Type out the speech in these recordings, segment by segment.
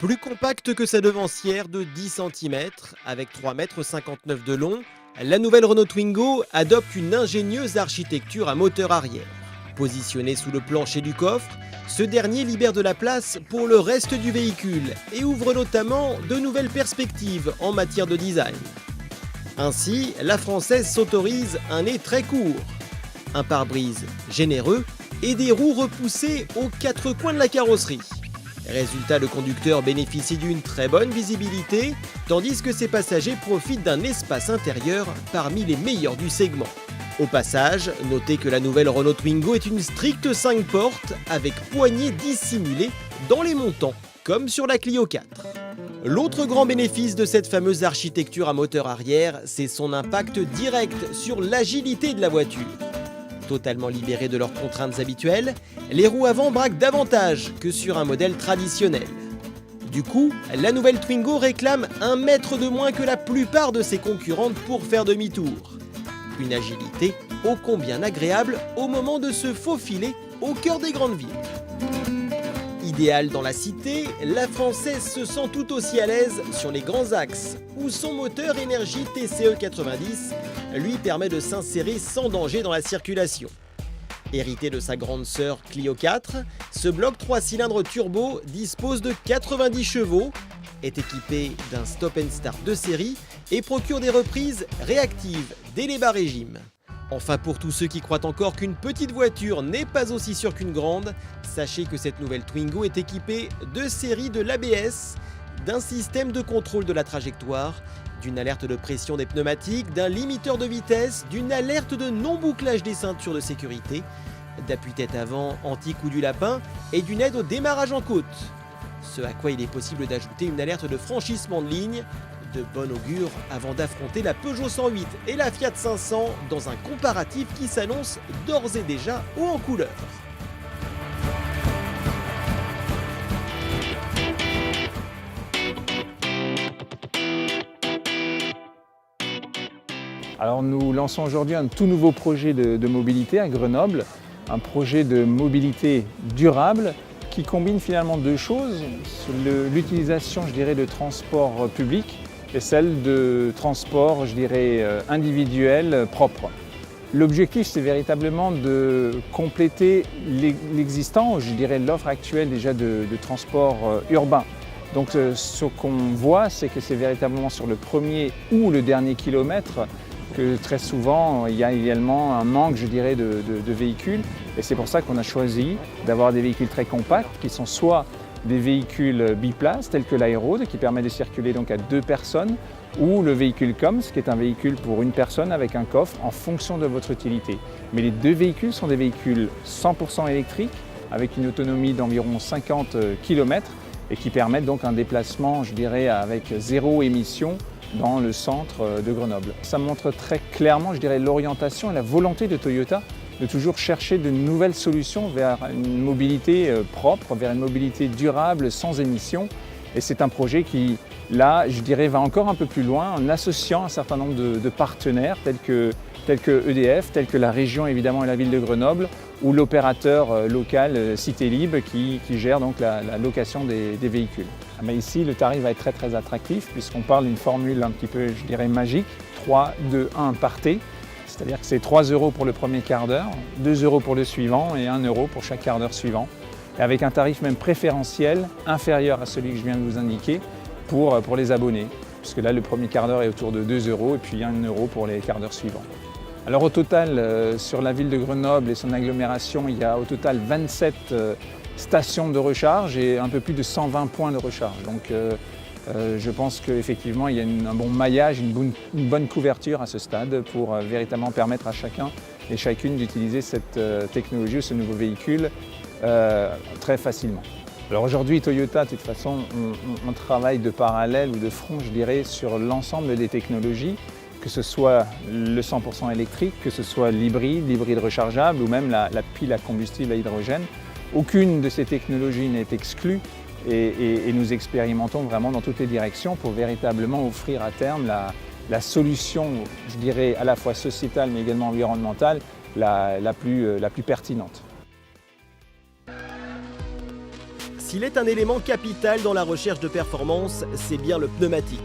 Plus compacte que sa devancière de 10 cm, avec 3,59 m de long, la nouvelle Renault Twingo adopte une ingénieuse architecture à moteur arrière. Positionné sous le plancher du coffre, ce dernier libère de la place pour le reste du véhicule et ouvre notamment de nouvelles perspectives en matière de design. Ainsi, la française s'autorise un nez très court, un pare-brise généreux et des roues repoussées aux quatre coins de la carrosserie. Résultat, le conducteur bénéficie d'une très bonne visibilité, tandis que ses passagers profitent d'un espace intérieur parmi les meilleurs du segment. Au passage, notez que la nouvelle Renault Twingo est une stricte 5 portes avec poignée dissimulée dans les montants, comme sur la Clio 4. L'autre grand bénéfice de cette fameuse architecture à moteur arrière, c'est son impact direct sur l'agilité de la voiture. Totalement libérées de leurs contraintes habituelles, les roues avant braquent davantage que sur un modèle traditionnel. Du coup, la nouvelle Twingo réclame 1 mètre de moins que la plupart de ses concurrentes pour faire demi-tour. Une agilité ô combien agréable au moment de se faufiler au cœur des grandes villes. Idéale dans la cité, la française se sent tout aussi à l'aise sur les grands axes, où son moteur énergie TCE 90 lui permet de s'insérer sans danger dans la circulation. Hérité de sa grande sœur Clio 4, ce bloc 3 cylindres turbo dispose de 90 chevaux, est équipé d'un stop and start de série et procure des reprises réactives dès les bas régimes. Enfin, pour tous ceux qui croient encore qu'une petite voiture n'est pas aussi sûre qu'une grande, sachez que cette nouvelle Twingo est équipée de série de l'ABS, d'un système de contrôle de la trajectoire, d'une alerte de pression des pneumatiques, d'un limiteur de vitesse, d'une alerte de non-bouclage des ceintures de sécurité, d'appui-tête avant anti-coup du lapin et d'une aide au démarrage en côte. Ce à quoi il est possible d'ajouter une alerte de franchissement de ligne, de bon augure avant d'affronter la Peugeot 108 et la Fiat 500 dans un comparatif qui s'annonce d'ores et déjà haut en couleur. Alors nous lançons aujourd'hui un tout nouveau projet de mobilité à Grenoble, un projet de mobilité durable qui combine finalement deux choses, l'utilisation je dirais de transport public et celle de transport je dirais individuel propre. L'objectif c'est véritablement de compléter l'existant, je dirais l'offre actuelle déjà de transport urbain. Donc ce qu'on voit c'est que c'est véritablement sur le premier ou le dernier kilomètre que très souvent il y a également un manque je dirais de véhicules et c'est pour ça qu'on a choisi d'avoir des véhicules très compacts qui sont soit des véhicules biplaces tels que l'Aérode qui permet de circuler donc à 2 personnes ou le véhicule Coms qui est un véhicule pour une personne avec un coffre en fonction de votre utilité. Mais les deux véhicules sont des véhicules 100% électriques avec une autonomie d'environ 50 km et qui permettent donc un déplacement je dirais avec 0 émission dans le centre de Grenoble. Ça montre très clairement, je dirais, l'orientation et la volonté de Toyota de toujours chercher de nouvelles solutions vers une mobilité propre, vers une mobilité durable, sans émissions. Et c'est un projet qui, là, je dirais, va encore un peu plus loin en associant un certain nombre de partenaires tels que EDF, tels que la région évidemment et la ville de Grenoble, ou l'opérateur local Citélib qui gère donc la location des véhicules. Mais ici, le tarif va être très attractif puisqu'on parle d'une formule un petit peu, je dirais, magique, 3, 2, 1 partez. C'est-à-dire que c'est 3 € pour le premier quart d'heure, 2 € pour le suivant et 1 € pour chaque quart d'heure suivant. Et avec un tarif même préférentiel, inférieur à celui que je viens de vous indiquer, pour les abonnés. Puisque là, le premier quart d'heure est autour de 2 € et puis 1 € pour les quarts d'heure suivants. Alors au total, sur la ville de Grenoble et son agglomération, il y a au total 27 stations de recharge et un peu plus de 120 points de recharge. Donc je pense qu'effectivement il y a un bon maillage, une bonne couverture à ce stade pour véritablement permettre à chacun et chacune d'utiliser cette technologie ou ce nouveau véhicule très facilement. Alors aujourd'hui Toyota, de toute façon, on travaille de parallèle ou de front, je dirais, sur l'ensemble des technologies, que ce soit le 100% électrique, que ce soit l'hybride rechargeable ou même la pile à combustible à hydrogène. Aucune de ces technologies n'est exclue et nous expérimentons vraiment dans toutes les directions pour véritablement offrir à terme la solution, je dirais, à la fois sociétale mais également environnementale la plus pertinente. S'il est un élément capital dans la recherche de performance, c'est bien le pneumatique.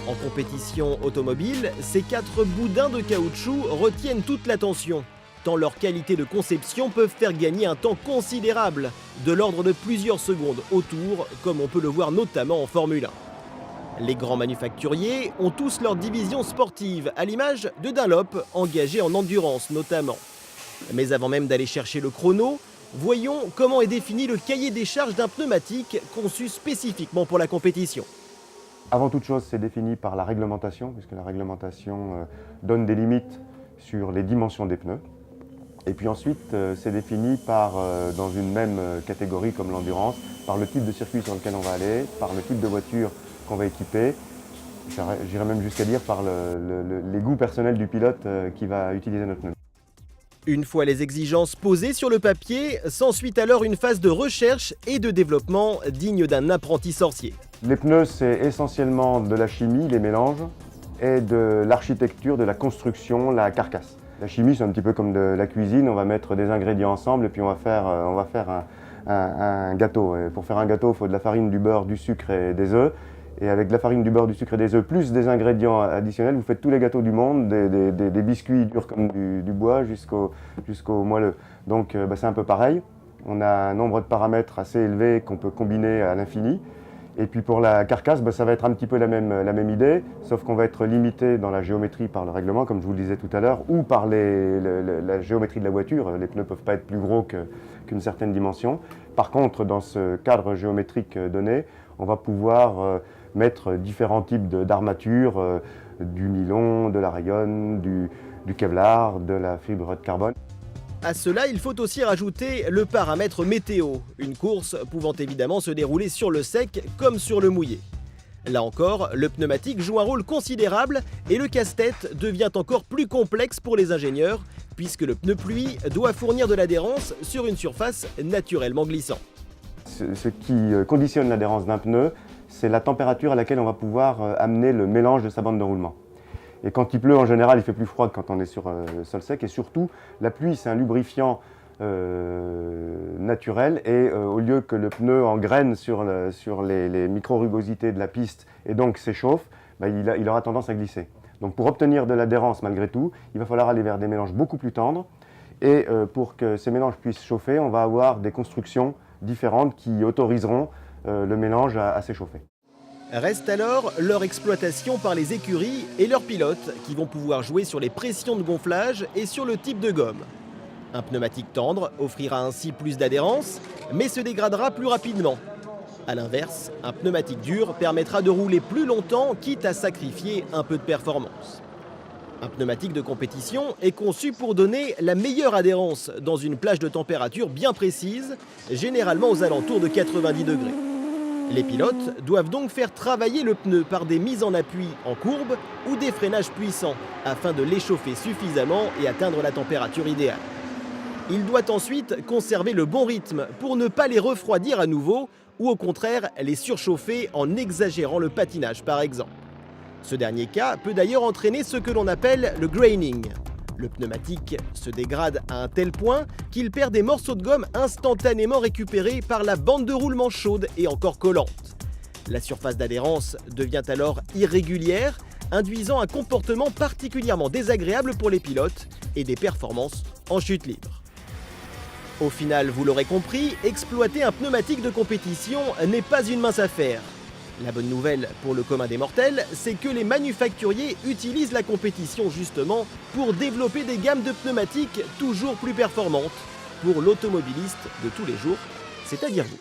En compétition automobile, ces 4 boudins de caoutchouc retiennent toute l'attention, tant leur qualité de conception peuvent faire gagner un temps considérable, de l'ordre de plusieurs secondes au tour, comme on peut le voir notamment en Formule 1. Les grands manufacturiers ont tous leur division sportive, à l'image de Dunlop, engagé en endurance notamment. Mais avant même d'aller chercher le chrono, voyons comment est défini le cahier des charges d'un pneumatique conçu spécifiquement pour la compétition. Avant toute chose, c'est défini par la réglementation, puisque la réglementation donne des limites sur les dimensions des pneus. Et puis ensuite, c'est défini dans une même catégorie comme l'endurance, par le type de circuit sur lequel on va aller, par le type de voiture qu'on va équiper, j'irais même jusqu'à dire par les goûts personnels du pilote qui va utiliser notre pneu. Une fois les exigences posées sur le papier, s'ensuit alors une phase de recherche et de développement digne d'un apprenti sorcier. Les pneus, c'est essentiellement de la chimie, les mélanges, et de l'architecture, de la construction, la carcasse. La chimie, c'est un petit peu comme de la cuisine, on va mettre des ingrédients ensemble et puis on va faire un gâteau. Et pour faire un gâteau, il faut de la farine, du beurre, du sucre et des œufs. Et avec de la farine, du beurre, du sucre et des œufs, plus des ingrédients additionnels, vous faites tous les gâteaux du monde, des biscuits durs comme du bois jusqu'au moelleux. Donc c'est un peu pareil. On a un nombre de paramètres assez élevé qu'on peut combiner à l'infini. Et puis pour la carcasse, ça va être un petit peu la même idée, sauf qu'on va être limité dans la géométrie par le règlement, comme je vous le disais tout à l'heure, ou par la géométrie de la voiture. Les pneus ne peuvent pas être plus gros qu'une certaine dimension. Par contre, dans ce cadre géométrique donné, on va pouvoir mettre différents types d'armatures, du nylon, de la rayonne, du kevlar, de la fibre de carbone. À cela, il faut aussi rajouter le paramètre météo, une course pouvant évidemment se dérouler sur le sec comme sur le mouillé. Là encore, le pneumatique joue un rôle considérable et le casse-tête devient encore plus complexe pour les ingénieurs, puisque le pneu pluie doit fournir de l'adhérence sur une surface naturellement glissante. Ce qui conditionne l'adhérence d'un pneu, c'est la température à laquelle on va pouvoir amener le mélange de sa bande de roulement. Et quand il pleut, en général, il fait plus froid que quand on est sur le sol sec. Et surtout, la pluie, c'est un lubrifiant naturel. Et au lieu que le pneu engraine sur les micro-rugosités de la piste et donc s'échauffe, il aura tendance à glisser. Donc pour obtenir de l'adhérence malgré tout, il va falloir aller vers des mélanges beaucoup plus tendres. Et pour que ces mélanges puissent chauffer, on va avoir des constructions différentes qui autoriseront le mélange à s'échauffer. Reste alors leur exploitation par les écuries et leurs pilotes qui vont pouvoir jouer sur les pressions de gonflage et sur le type de gomme. Un pneumatique tendre offrira ainsi plus d'adhérence, mais se dégradera plus rapidement. A l'inverse, un pneumatique dur permettra de rouler plus longtemps, quitte à sacrifier un peu de performance. Un pneumatique de compétition est conçu pour donner la meilleure adhérence dans une plage de température bien précise, généralement aux alentours de 90 degrés. Les pilotes doivent donc faire travailler le pneu par des mises en appui en courbe ou des freinages puissants afin de l'échauffer suffisamment et atteindre la température idéale. Il doit ensuite conserver le bon rythme pour ne pas les refroidir à nouveau ou au contraire les surchauffer en exagérant le patinage par exemple. Ce dernier cas peut d'ailleurs entraîner ce que l'on appelle le graining. Le pneumatique se dégrade à un tel point qu'il perd des morceaux de gomme instantanément récupérés par la bande de roulement chaude et encore collante. La surface d'adhérence devient alors irrégulière, induisant un comportement particulièrement désagréable pour les pilotes et des performances en chute libre. Au final, vous l'aurez compris, exploiter un pneumatique de compétition n'est pas une mince affaire. La bonne nouvelle pour le commun des mortels, c'est que les manufacturiers utilisent la compétition justement pour développer des gammes de pneumatiques toujours plus performantes pour l'automobiliste de tous les jours, c'est-à-dire vous.